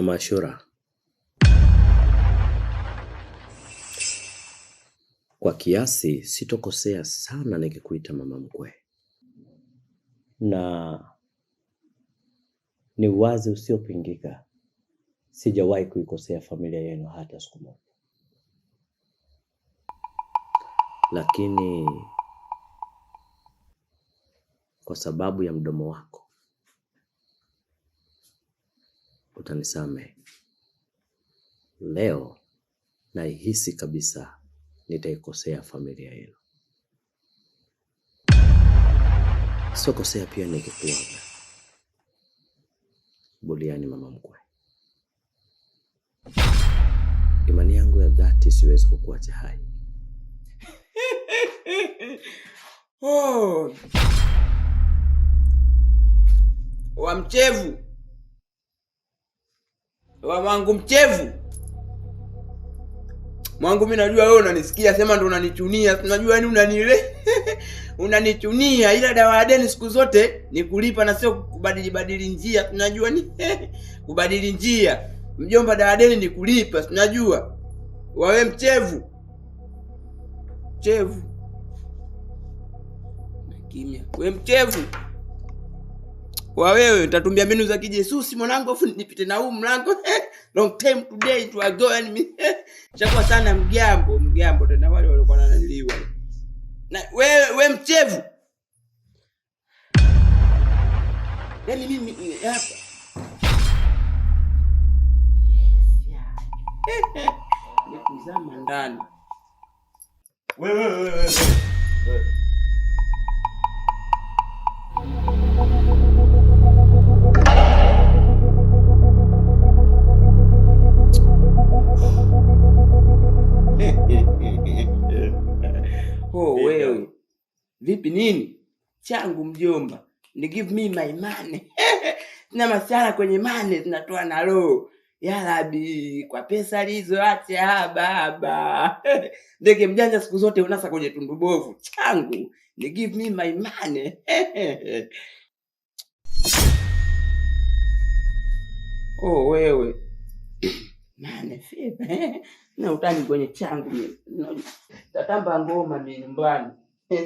Mama Ashura, kwa kiasi sitokosea sana nikikuita mama mkwe, na ni wazi usiopingika, sijawahi kuikosea familia yenu hata siku moja. Lakini kwa sababu ya mdomo wako utanisamehe. Leo naihisi kabisa nitaikosea familia yenu. Sio kosea pia nikikuaga. Buliani mama mkwe. Imani yangu ya dhati siwezi kukuacha hai. Oh. Wa mchevu. Wa mwangu mchevu. Mwangu mimi najua wewe unanisikia, sema ndo unanichunia. Unajua yani unanile. Unanichunia, ila dawa ya deni siku zote ni kulipa na sio kubadili njia. Tunajua ni kubadili njia. Mjomba, dawa ya deni ni kulipa, tunajua. Wawe mchevu. Mchevu. Kimya. Wewe mchevu. Wewe utatumia mbinu za kijesusi mwanangu, afu nipite na huu mlango. Long time today to ago and me. Chakua sana mgambo tena wale walikuwa wananiliwa. Na wewe mchevu. Yaani mimi hapa. Nikuzama ndani. Wewe. Oh, wewe. Vipi nini? Changu mjomba. Ni give me my money. Sina masiala kwenye money, tunatoa na roho. Ya Rabbi, kwa pesa hizo acha baba. Ndege mjanja siku zote unasa kwenye tundu bovu. Changu, ni give me my money. Oh, wewe. Nane fiba. Na utani kwenye changu mimi. Tatamba ngoma mimi nyumbani.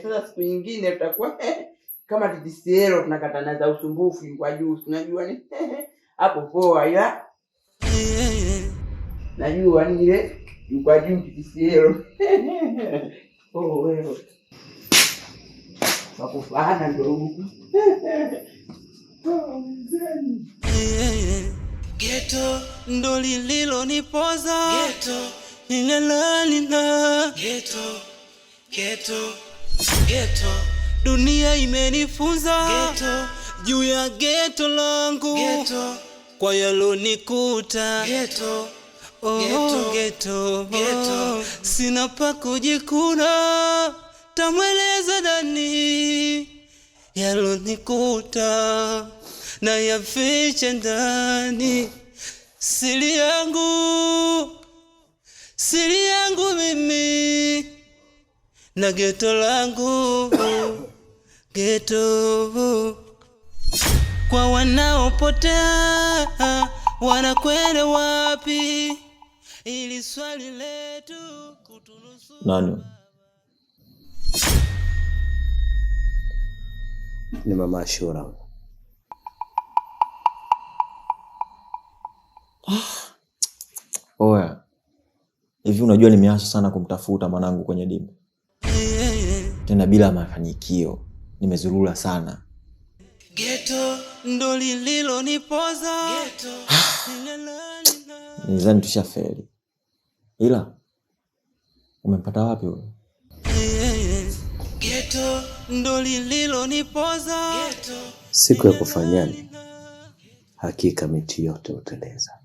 Sasa siku nyingine tutakuwa kama TDCL tunakatana za usumbufu kwa juu. Unajua ni hapo poa, ila najua ni ile kwa juu TDCL. Oh, wewe. Wakufana ndio huku. Oh, mzee. Ghetto ndo lililonipoza. Ghetto nilalala. Ghetto dunia imenifunza. Ghetto juu ya ghetto langu. Ghetto kwa yalonikuta. Ghetto ghetto sina pa kujikuna. Tamweleza nani yalonikuta na yafiche ndani. Siri yangu mimi na ghetto langu. Ghetto kwa wanaopotea, wanakwenda wapi? Ili swali letu kutunusu. Nani? Ni Mama Ashura. Oya. Hivi unajua nimeanza sana kumtafuta mwanangu kwenye dimba. Tena bila mafanikio. Nimezurura sana. Ghetto ndo lililonipoza. Ghetto. Nizani tushafeli. Ila umempata wapi wewe? Ghetto ndo lililonipoza. Ghetto. Siku ya kufanyani hakika miti yote uteleza.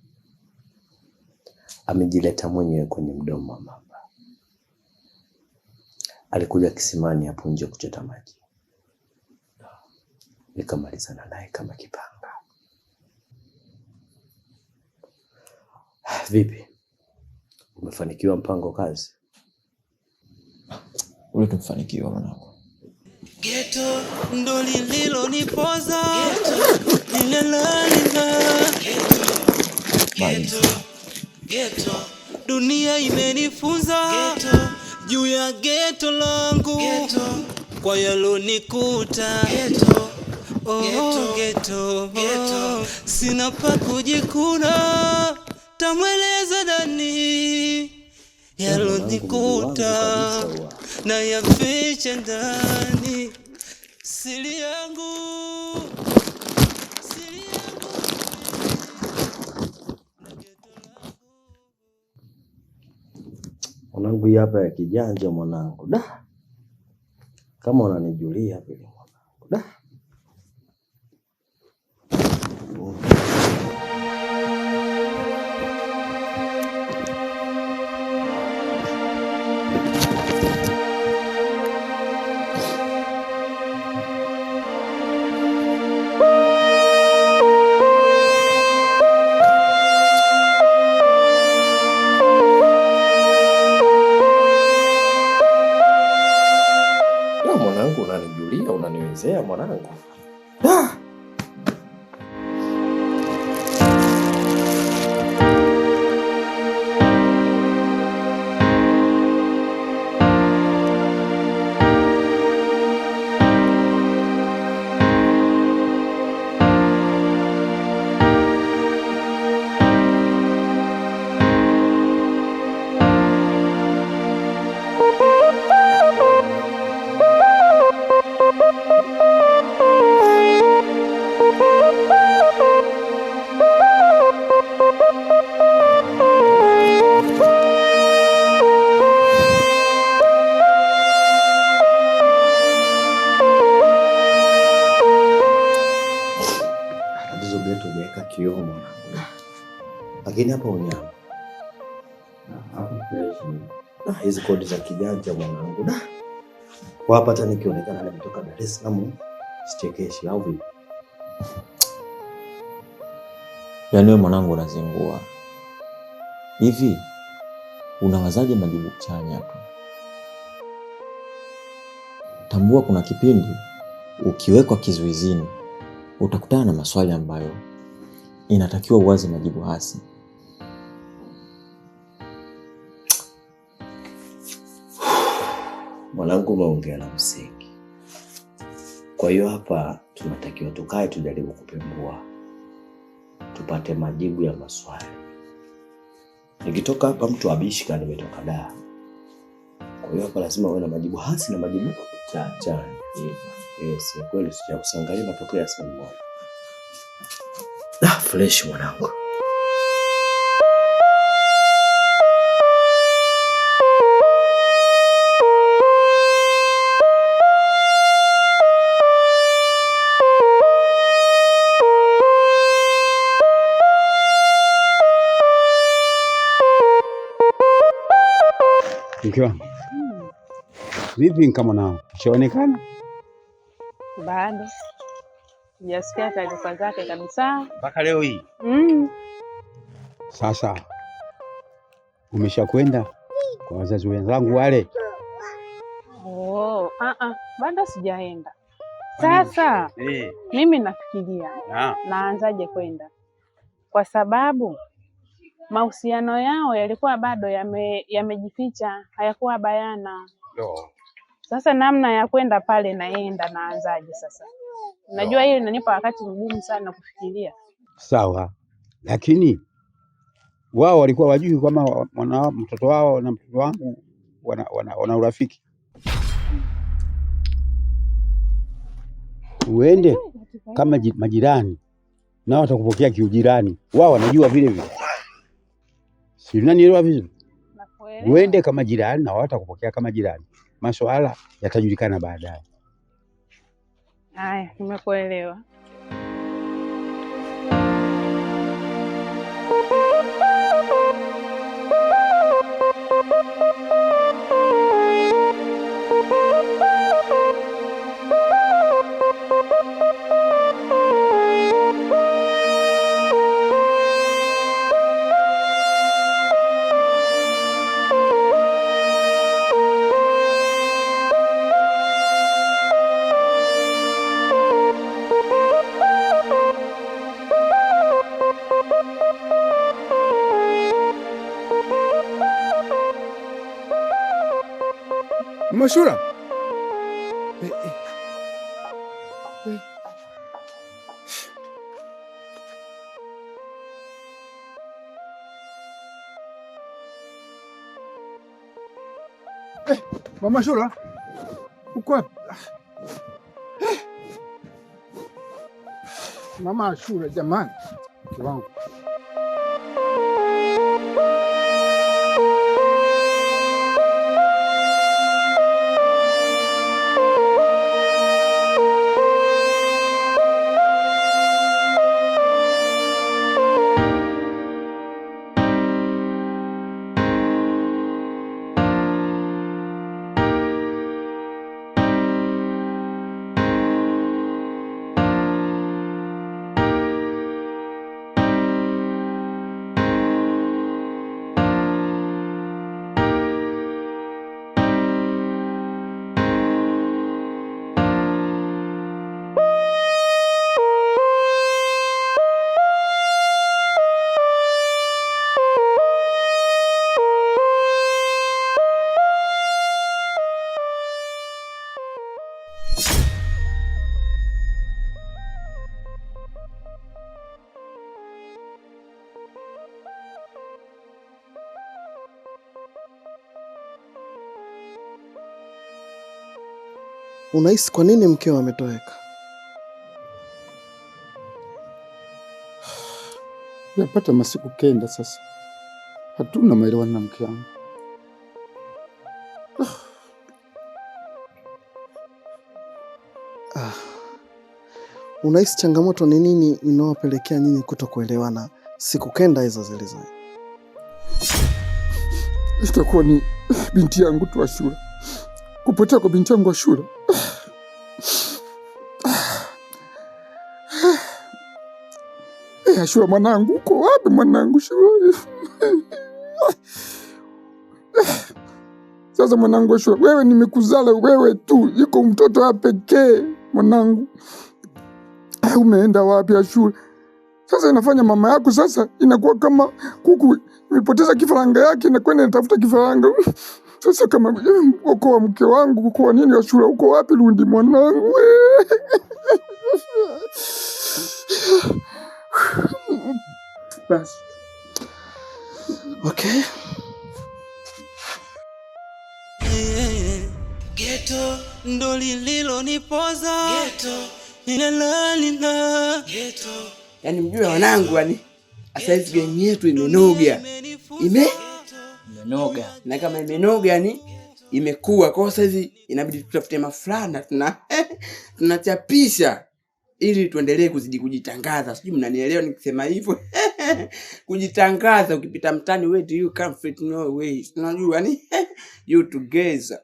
Amejileta mwenyewe kwenye mdomo wa mamba. Alikuja kisimani hapo nje kuchota maji. Nikamalizana naye kama kipanga. Vipi? Umefanikiwa mpango kazi? Ule tumefanikiwa mwanangu. Ghetto ndo lililonipoza. Ghetto nilalala. Ghetto. Dunia imenifunza juu ya ghetto langu, kwa yalonikuta ghetto. Sina pa kujikuna, tamweleza nani yalonikuta na yafiche ndani siri yangu. Mwanangu hii hapa ya kijanja mwanangu. Da. Kama unanijulia vile mwanangu. Da. Mwanangu unanijulia, unaniwezea mwanangu. Ah! Kioo mwanangu. Lakini hapa unyama. Hapo fresh. Hizi kodi za kijanja mwanangu. Kwa hapa hata nikionekana nimetoka Dar es Salaam sichekeshi au vipi? Yaani wewe mwanangu unazingua. Hivi unawazaje majibu chanya tu? Tambua kuna kipindi ukiwekwa kizuizini utakutana na maswali ambayo inatakiwa uwaze majibu hasi. Mwanangu umeongea na msingi. Kwa hiyo hapa tunatakiwa tukae tujaribu kupembua, tupate majibu ya maswali. Nikitoka hapa mtu abishi kama nimetoka Dar. Kwa hiyo hapa lazima uwe na majibu hasi na majibu chanya. Yes, kweli sijakusangalia matokeo ya simu moja. Fresh mwanangu. Mke wangu. Vipi kama nao? Ushaonekana? Bado. Sijasikia taarifa zake kabisa. Mpaka leo hii? Sasa umeshakwenda kwa wazazi wenzangu wale? Bado sijaenda. Sasa mimi nafikiria naanzaje kwenda, kwa sababu mahusiano yao yalikuwa bado yamejificha, hayakuwa bayana. Sasa namna ya kwenda pale naanzaje sasa? Unajua hili linanipa wakati mgumu sana kufikiria. Sawa, lakini wao walikuwa wajui kama mtoto wao na mtoto wangu wana urafiki? Uende kama majirani nao watakupokea kiujirani, wao wanajua vile vile. Si unanielewa vizuri? Uende kama jirani na wao watakupokea kama jirani. Masuala yatajulikana baadaye. Haya, nimekuelewa. Mama Shura. Mama Shura. Uko wapi? Mama Shura jamani. Kiwangu. Unahisi kwa nini mkeo ametoweka? Yapata masiku kenda sasa. Hatuna maelewano na mke wangu. Unahisi changamoto ni nini inawapelekea nyinyi kutokuelewana siku kenda hizo zilizo? Itakuwa ni binti yangu tu Ashura. Kupotea kwa binti yangu Ashura. Ashura mwanangu, uko wapi mwanangu Ashura? Sasa mwanangu Ashura, wewe nimekuzala wewe tu, yuko mtoto wa pekee mwanangu. Umeenda wapi Ashura? Sasa inafanya mama yako sasa inakuwa kama kuku imepoteza kifaranga yake na kwenda inatafuta kifaranga. Sasa kama uko wa mke wangu uko wa nini Ashura, uko wapi Lundi mwanangu? Basi. Okay. Ghetto ndo lililonipoza. Ghetto nilalalina. Ghetto. Yaani mjue wanangu yani sasa hivi game yetu imenoga. Imenoga. Na kama imenoga yani imekuwa kwa sasa hivi inabidi tutafute mafrana tunachapisha ili tuendelee kuzidi kujitangaza. Sijui mnanielewa nikisema hivyo. Kujitangaza ukipita mtani where do you come from no way. Unajua yani you together.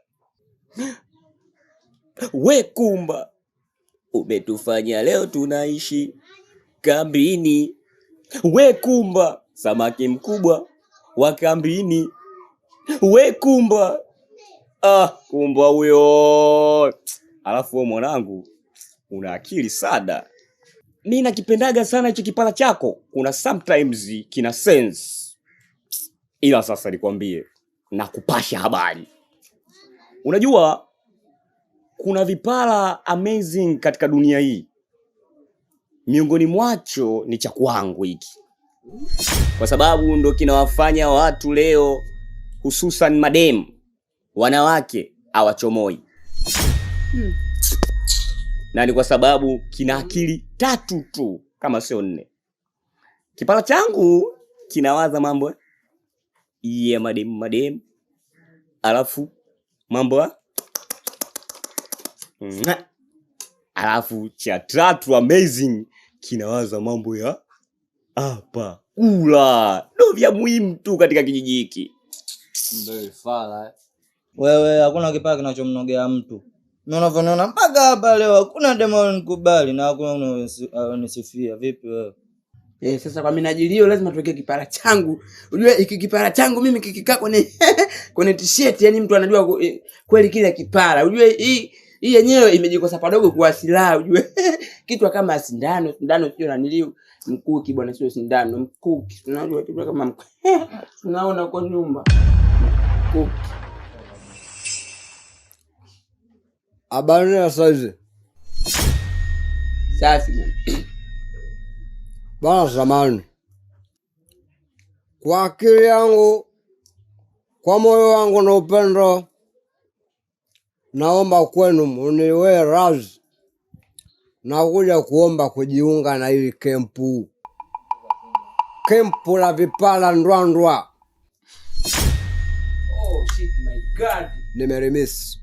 We Kumba, umetufanya leo tunaishi kambini. We Kumba, samaki mkubwa wa kambini. We Kumba. Kumba huyo. Alafu wewe mwanangu una akili sana. Mimi nakipendaga sana hicho kipala chako. Kuna sometimes kina sense. Ila sasa nikwambie na kupasha habari. Unajua kuna vipala amazing katika dunia hii. Miongoni mwacho ni cha kwangu hiki. Kwa sababu ndo kinawafanya watu leo hususan madem wanawake hawachomoi. Na ni kwa sababu kina akili 3 tu kama sio 4. Kipala changu kinawaza mambo ya madem. Alafu mambo alafu cha 3 amazing kinawaza mambo ya hapa ula. Ndio vya muhimu tu katika kijiji hiki. Ndio fala. Wewe hakuna kipala kinachomnogea mtu. Mimi unavyoona mpaka hapa leo hakuna demo nikubali na hakuna unisifia. Vipi wewe? Sasa kwa minajilio lazima tuweke kipara changu. Unajua hiki kipara changu mimi kikikaa kwenye t-shirt yani mtu anajua kweli kile kipara. Unajua hii yenyewe imejikosa padogo kwa silaha. Unajua kitu kama sindano sio na niliu mkuki bwana, sio sindano mkuki. Unajua kitu kama mkuki. Tunaona kwa nyumba. Mkuki. Habari ya saizi? Safi bwana. Bwana zamani, kwa akili yangu, kwa moyo wangu na upendo, naomba kwenu muniwe radhi na kuja kuomba kujiunga na hili kempu la vipala Ndwandwa. Oh shit, my God. Nimerimisi.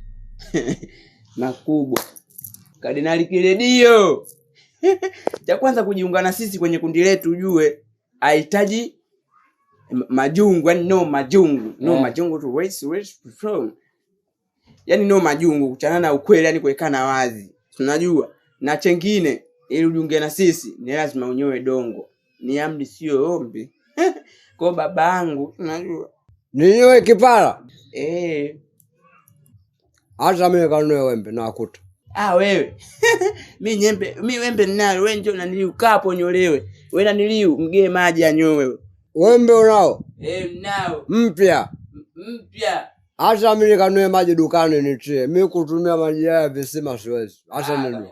Makubwa. Kardinali Kiredio. Cha kwanza kujiunga na sisi kwenye kundi letu ujue hahitaji majungu, yani no majungu. No majungu to race from. Yani no majungu, kuchana na ukweli, yani kuwekana wazi. Tunajua. Na chengine ili ujiunge na sisi ni lazima unyoe dongo. Ni amri sio ombi. Kwa babangu unajua. Ninyoe kipara? Hata mimi kanunue wembe na akuta. Wewe. Mimi wembe ninayo, wewe njoo naniliukaa hapo nyolewe. Wewe naniliu mgee maji anyowe. Wembe unao? Nao. Mpya. Hata mimi kanunue maji dukani nitie. Mimi kutumia maji ya visima siwezi. Hata nini.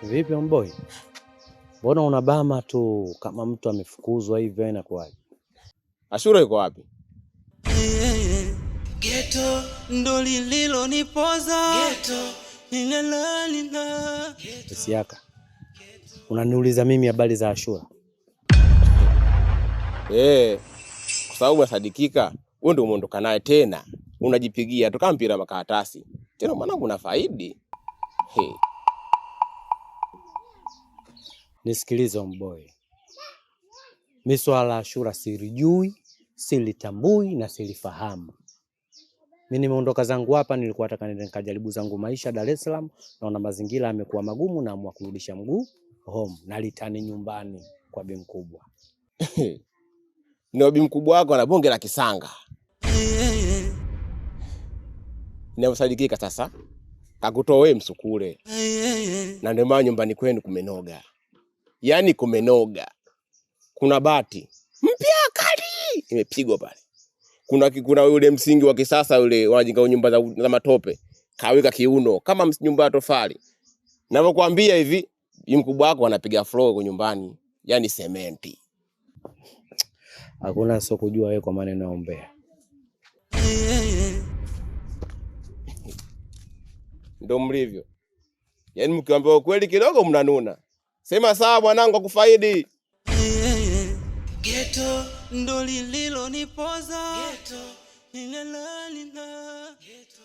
Vipi mboi? Mbona unabama tu kama mtu amefukuzwa hivyo inakuwaje? Ashura yuko wapi? Ghetto ndo lililonipoza. Ghetto nilalala. Siaka. Unaniuliza mimi habari za Ashura? Kwa sababu unasadikika, wewe ndio umeondoka naye tena. Unajipigia tu kama mpira makaratasi. Tena mwanangu unafaidi. Nisikilize mboi. Mimi swala la Ashura silijui, silitambui na silifahamu. Mimi nimeondoka zangu hapa, nilikuwa nataka niende nikajaribu zangu maisha Dar es Salaam, naona mazingira yamekuwa magumu na amua kurudisha mguu home na litani nyumbani kwa bi mkubwa. Ni bi mkubwa wako na bonge la kisanga. Ninasadikika sasa. Kakutoa wewe msukule. Na ndio maana nyumbani kwenu kumenoga. Yaani kumenoga. Kuna bati mpya kali imepigwa pale. Kuna yule msingi wa kisasa yule wanajenga nyumba za matope. Kaweka kiuno kama nyumba ya tofali. Ninavyokuambia hivi, mkubwa wako anapiga floor kwa nyumbani, yani sementi. Hakuna sio kujua wewe kwa maneno ya umbea. Ndio mlivyo. Yaani mkiambia ukweli kidogo mnanuna. Sema sawa bwanangu akufaidi. Ghetto ndo lililonipoza. Ghetto nilalala. Ghetto.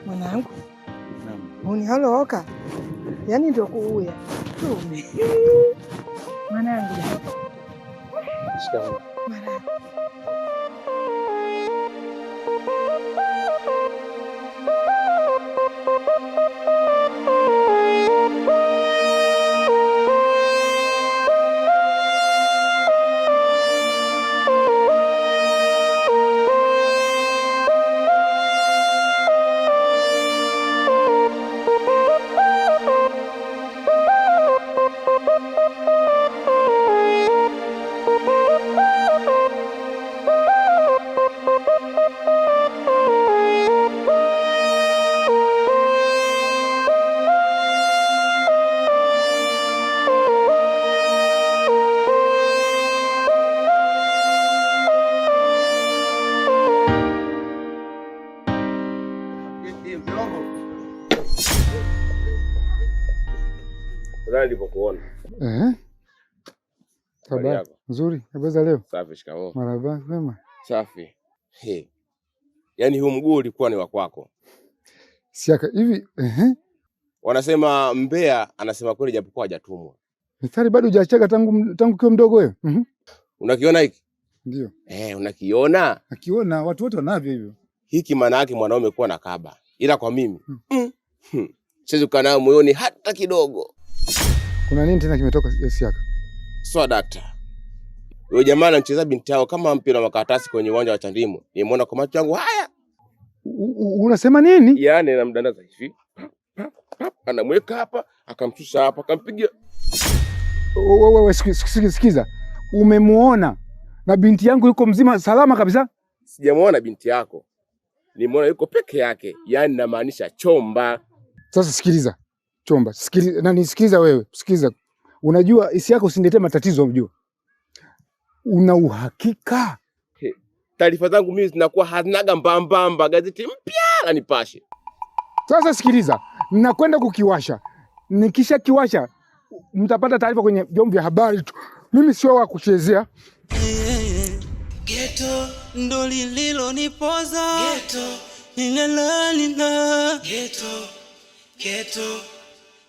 Mwanangu. Huni halo oka. Yaani ndio kuuya. Mwanangu. Shikamoo. Mwanangu. Nilipokuona. Habari nzuri. Habari za leo? Safi, shikamoo. Marhaba, wema. Safi. Yaani huu mguu ulikuwa ni wa kwako. Siaka hivi Wanasema mbea anasema kweli japokuwa hajatumwa. Mithali bado hujacheka tangu kiwa mdogo wewe? Unakiona hiki? Ndio. Unakiona? Nakiona, watu wote wanavyo hivyo. Hiki maana yake mwanaume kuwa na kaba. Ila kwa mimi siwezi kukaa nayo moyoni hata kidogo. Kuna nini tena kimetoka Siaka? Sawa daktari. Yule jamaa anacheza binti yao kama mpira wa makaratasi kwenye uwanja wa Chandimu. Nimeona kwa macho yangu haya. Unasema nini? Yaani anamdandaza hivi. Anamweka hapa, akamshusha hapa, akampigia. Wewe sikiza. Umemuona na binti yangu yuko mzima salama kabisa? Sijamuona binti yako. Nimeona yuko peke yake. Yaani namaanisha chomba. Sasa sikiliza. Chomba. Sikiliza wewe. Sikiliza. Unajua isi yako usiniletee matatizo unajua. Una uhakika? Taarifa zangu mimi zinakuwa hazinaga mbambamba, gazeti mpya la Nipashe. Sasa sikiliza, ninakwenda kukiwasha. Nikisha kiwasha mtapata taarifa kwenye vyombo vya habari tu. Mimi sio wa kuchezea. Ghetto ndo lililonipoza. Ghetto ninalalina.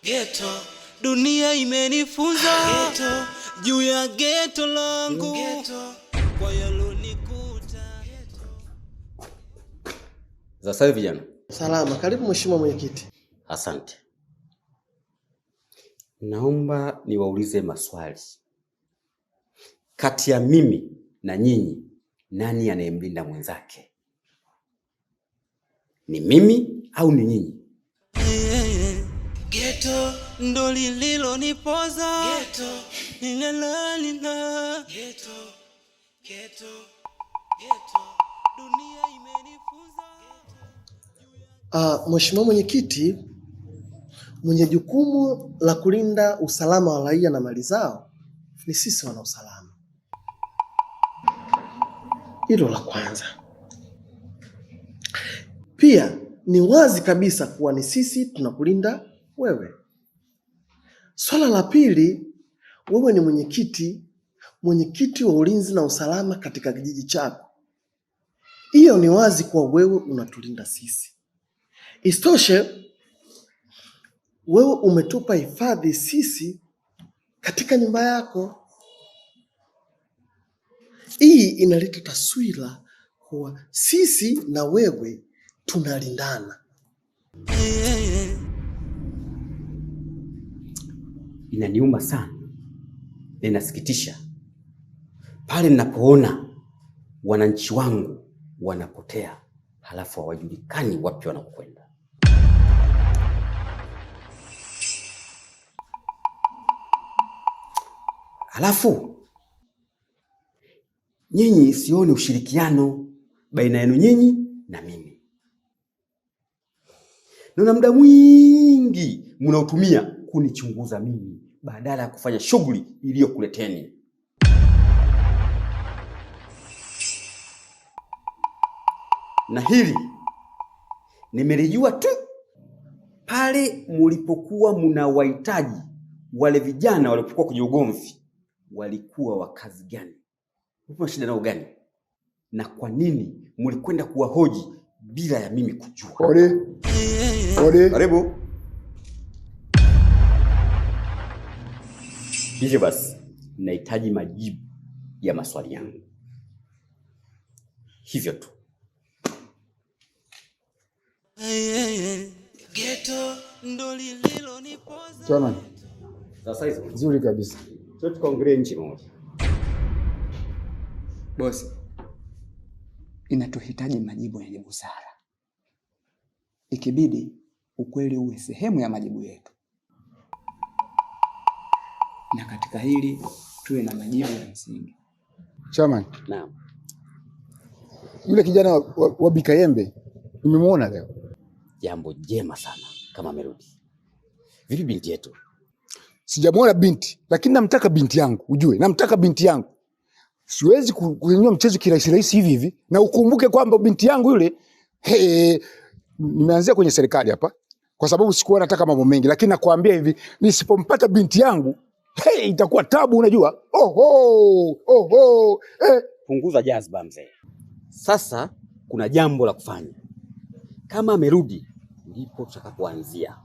Ghetto dunia imenifunza. Ghetto juu ya ghetto langu. Kwa yalonikuta. Za sasa vijana. Salama, karibu mheshimiwa mwenyekiti. Asante. Naomba niwaulize maswali. Kati ya mimi na nyinyi, nani anayemlinda mwenzake? Ni mimi au ni nyinyi? Ghetto ndo lililonipoza. Ghetto ninalalina. Ghetto dunia imenifunza. Mheshimiwa mwenyekiti, mwenye jukumu la kulinda usalama wa raia na mali zao ni sisi wana usalama. Hilo la kwanza. Pia ni wazi kabisa kuwa ni sisi tunakulinda wewe. Swala la pili, wewe ni mwenyekiti wa ulinzi na usalama katika kijiji chako. Hiyo ni wazi kuwa wewe unatulinda sisi. Isitoshe, wewe umetupa hifadhi sisi katika nyumba yako. Hii inaleta taswira kuwa sisi na wewe tunalindana. Inaniuma sana na inasikitisha pale ninapoona wananchi wangu wanapotea halafu hawajulikani wapi wanakwenda. Halafu nyinyi sioni ushirikiano baina yenu nyinyi na mimi. Naona muda mwingi mnautumia kunichunguza mimi badala ya kufanya shughuli iliyokuleteni. Na hili nimelijua tu pale mulipokuwa mnawahitaji wale vijana walipokuwa kwenye ugomvi. Walikuwa wa kazi gani? Mlikuwa shida nao gani? Na kwa nini mlikwenda kuwahoji bila ya mimi kujua? Ode. Karibu. Hivyo basi, nahitaji majibu ya maswali yangu. Hivyo tu. Ghetto ndo lililonipoza. Chama. Sasa hizo Nzuri kabisa. tukaongelee nchi moja. Bosi, inatuhitaji majibu yenye busara. Ikibidi ukweli uwe sehemu ya majibu yetu, na katika hili tuwe na majibu ya msingi. Chairman. Naam. Yule kijana wa Bikayembe nimemwona leo. Jambo jema sana kama amerudi. Vipi binti yetu? Sijamwona binti, lakini namtaka binti yangu, ujue, namtaka binti yangu. Siwezi kunywa mchezo kirahisi hivi hivi, na ukumbuke kwamba binti yangu yule nimeanzia kwenye serikali hapa kwa sababu sikuwa nataka mambo mengi, lakini nakwambia hivi, nisipompata binti yangu itakuwa tabu, unajua. Punguza jazba mzee. Sasa kuna jambo la kufanya. Kama amerudi ndipo tutakapoanzia.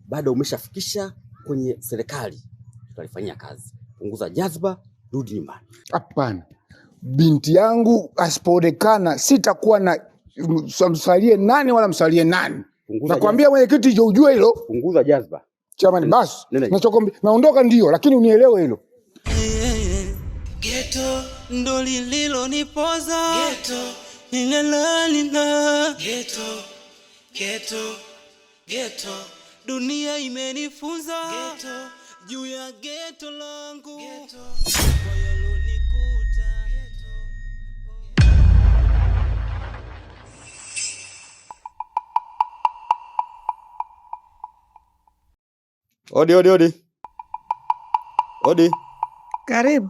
Bado umeshafikisha kwenye serikali, tutalifanyia kazi. Punguza jazba, rudi nyumbani. Hapana. Binti yangu asipoonekana sitakuwa na msalie nani wala msalie nani. Nakwambia mwenyekiti, hiyo ujue hilo. Punguza jazba. Chamani, basi. Naondoka ndio, lakini unielewe hilo. Ghetto ndo lililonipoza. Ghetto nilalala. Ghetto dunia imenifunza. Ghetto juu ya ghetto langu. Ghetto yalonikuta. Odi. Karibu.